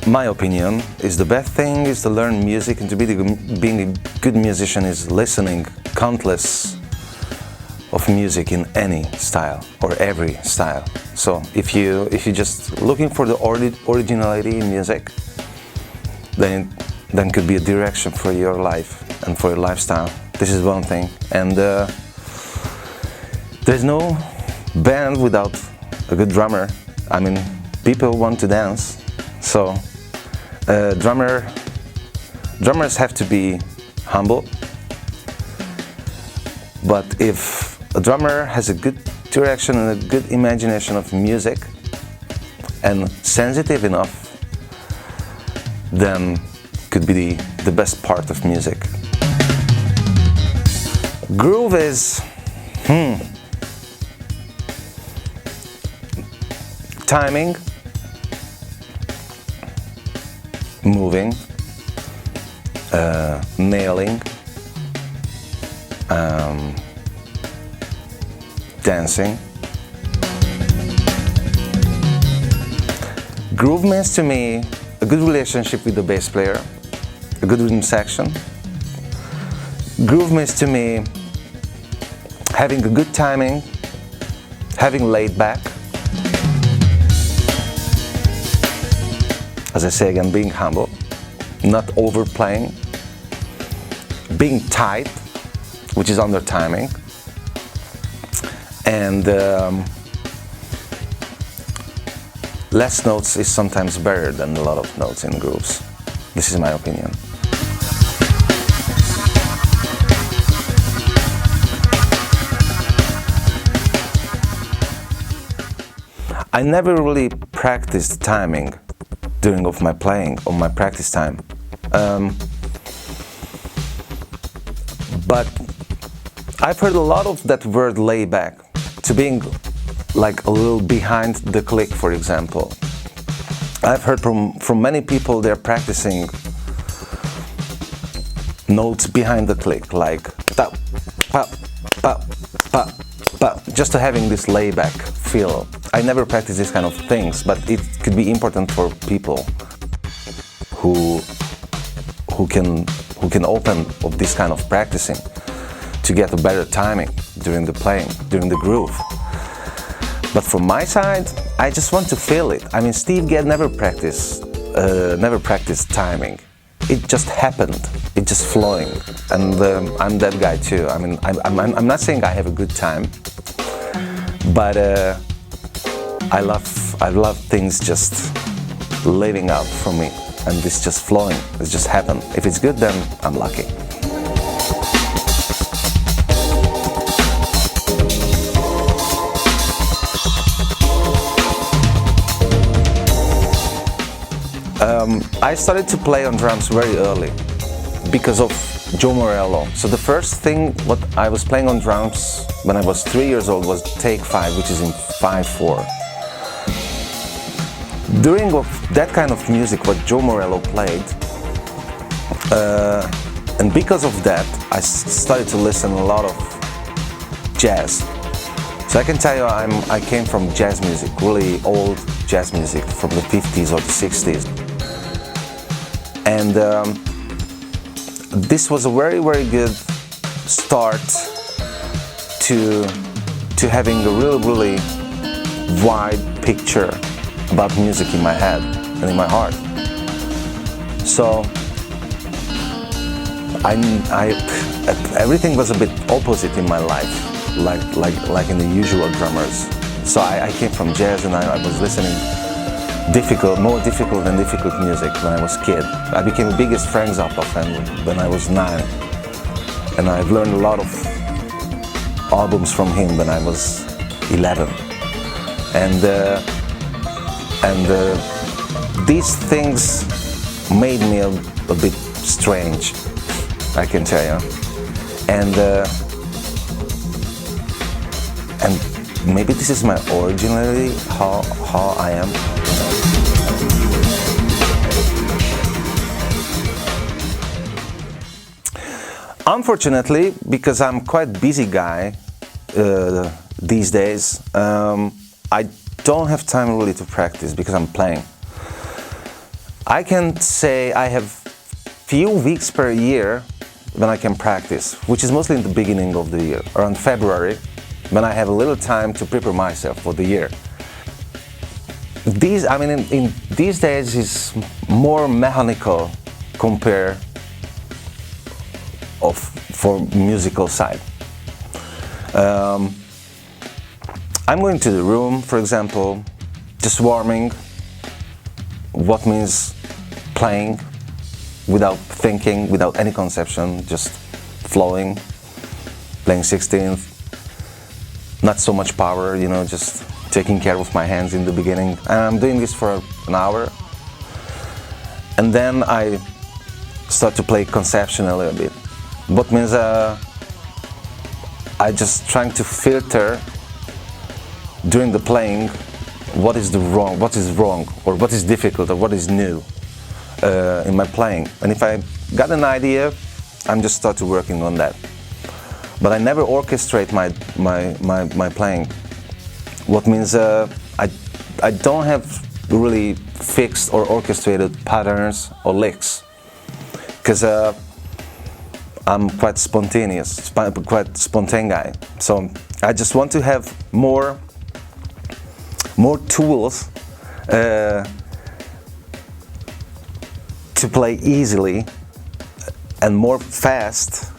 my opinion, is the best thing is to learn music, and to being a good musician is listening countless of music in any style or every style. So if you're just looking for the originality in music, then could be a direction for your life and for your lifestyle. This is one thing. And there's no band without a good drummer. I mean, people want to dance, so drummers have to be humble. But if a drummer has a good direction and a good imagination of music and sensitive enough, then could be the best part of music. Groove is timing, moving, nailing, dancing. Groove means to me a good relationship with the bass player, a good rhythm section. Groove means to me having a good timing, having laid back. As I say again, being humble, not overplaying, being tight, which is under timing, and less notes is sometimes better than a lot of notes in grooves. This is my opinion. I never really practiced timing during of my playing, on my practice time. But I've heard a lot of that word layback, to being like a little behind the click, for example. I've heard from many people they're practicing notes behind the click, like tap, pop, pop, pop, pop, just to having this layback feel. I never practice these kind of things, but it could be important for people who can open of this kind of practicing to get a better timing during the playing, during the groove. But from my side, I just want to feel it. I mean, Steve Gadd never practiced timing. It just happened. It just flowing, and I'm that guy too. I mean, I'm not saying I have a good time, but I love things just living out for me, and this just flowing. It's just happened. If it's good, then I'm lucky. I started to play on drums very early because of Joe Morello. So the first thing what I was playing on drums when I was 3 years old was Take 5, which is in 5/4. During that kind of music what Joe Morello played, and because of that I started to listen a lot of jazz. So I can tell you I came from jazz music, really old jazz music from the 50s or the 60s. And this was a very, very good start to having a really, really wide picture about music in my head and in my heart. So everything was a bit opposite in my life, like in the usual drummers. So I came from jazz, and I was listening more difficult music when I was a kid. I became the biggest Frank Zappa fan when I was 9, and I've learned a lot of albums from him when I was 11. And these things made me a bit strange, I can tell you. And maybe this is my originality, how I am. Unfortunately, because I'm quite busy guy these days, I don't have time really to practice because I'm playing. I can say I have few weeks per year when I can practice, which is mostly in the beginning of the year, around February, when I have a little time to prepare myself for the year. In these days is more mechanical compare for musical side. I'm going to the room, for example, just warming, what means playing without thinking, without any conception, just flowing, playing 16th, not so much power, just taking care of my hands in the beginning. And I'm doing this for an hour. And then I start to play conception a little bit. What means I just trying to filter during the playing what is wrong, or what is difficult, or what is new in my playing. And if I got an idea, I'm just start to working on that. But I never orchestrate my playing. What means I don't have really fixed or orchestrated patterns or licks, because I'm quite spontaneous, quite spontaneous guy. So I just want to have more tools to play easily and more fast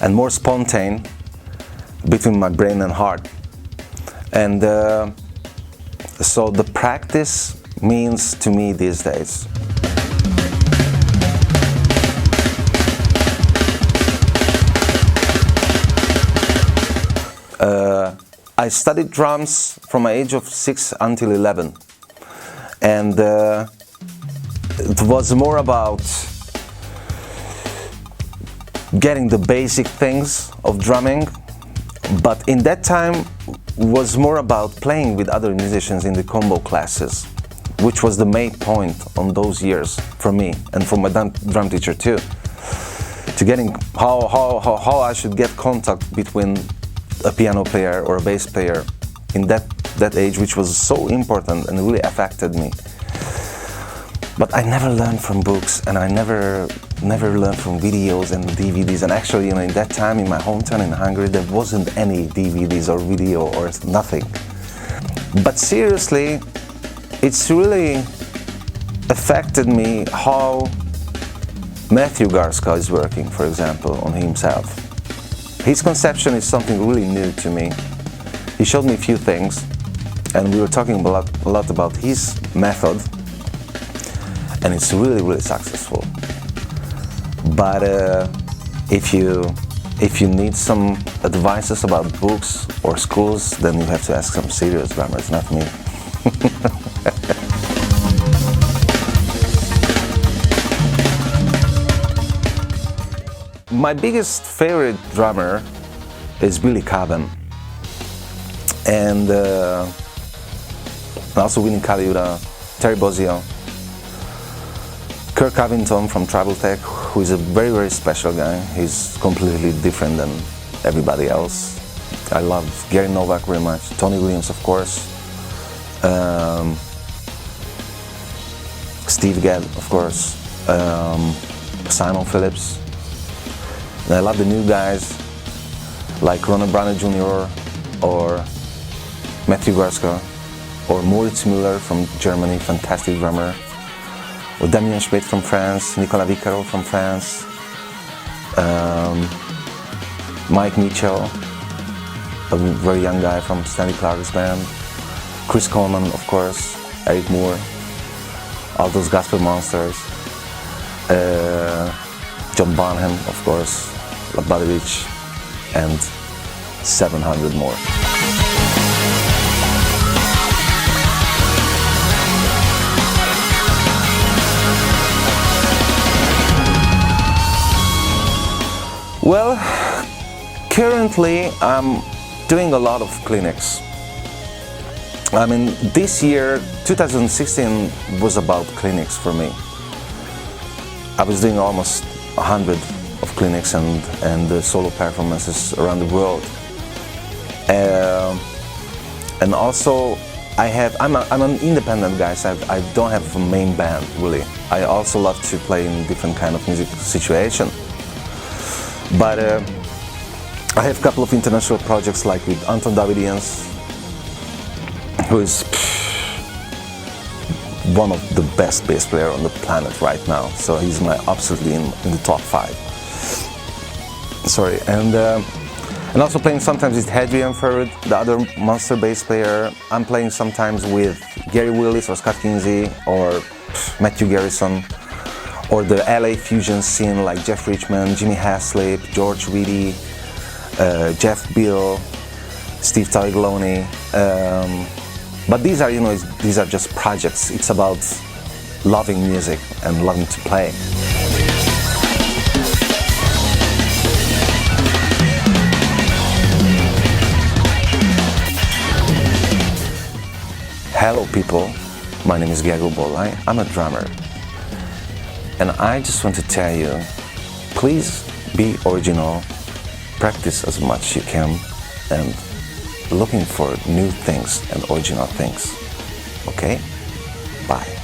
and more spontaneous between my brain and heart. And so the practice means to me these days. I studied drums from my age of 6 until 11, and it was more about getting the basic things of drumming, but in that time was more about playing with other musicians in the combo classes, which was the main point on those years for me and for my drum teacher too, to getting how I should get contact between a piano player or a bass player in that age, which was so important and really affected me. But I never learned from books, and I never learned from videos and DVDs. And actually, in that time in my hometown in Hungary, there wasn't any DVDs or video or nothing. But seriously, it's really affected me how Matthew Garska is working, for example, on himself. His conception is something really new to me. He showed me a few things, and we were talking a lot about his method, and it's really, really successful. But if you need some advices about books or schools, then you have to ask some serious drummers, not me. My biggest favorite drummer is Billy Cobham, and also Winnie Caliuta, Terry Bozzio, Kirk Covington from Tribal Tech, who is a very, very special guy. He's completely different than everybody else. I love Gary Novak very much, Tony Williams, of course, Steve Gadd, of course, Simon Phillips. And I love the new guys like Ronald Browner Jr. or Matthew Garska or Moritz Müller from Germany, fantastic drummer, or Damien Schmidt from France, Nicolas Vicaro from France, Mike Mitchell, a very young guy from Stanley Clarke's band, Chris Coleman, of course, Eric Moore, all those gospel monsters, John Bonham, of course, Labadovich, and 700 more. Well, currently I'm doing a lot of clinics. I mean, this year, 2016, was about clinics for me. I was doing almost 100 of clinics and solo performances around the world. And also I'm an independent guy, so I don't have a main band really. I also love to play in different kind of music situation. But I have a couple of international projects like with Anton Davidians, who is one of the best bass player on the planet right now. So he's absolutely in the top 5. Sorry, and also playing sometimes with Hadrian Ferrud, the other monster bass player. I'm playing sometimes with Gary Willis or Scott Kinsey or Matthew Garrison, or the LA fusion scene like Jeff Richman, Jimmy Haslip, George Reedy, Jeff Bill, Steve Taglioni. But these are just projects. It's about loving music and loving to play. Hello people, my name is Gergo Borlai. I'm a drummer. And I just want to tell you, please be original, practice as much as you can, and looking for new things and original things. Okay? Bye.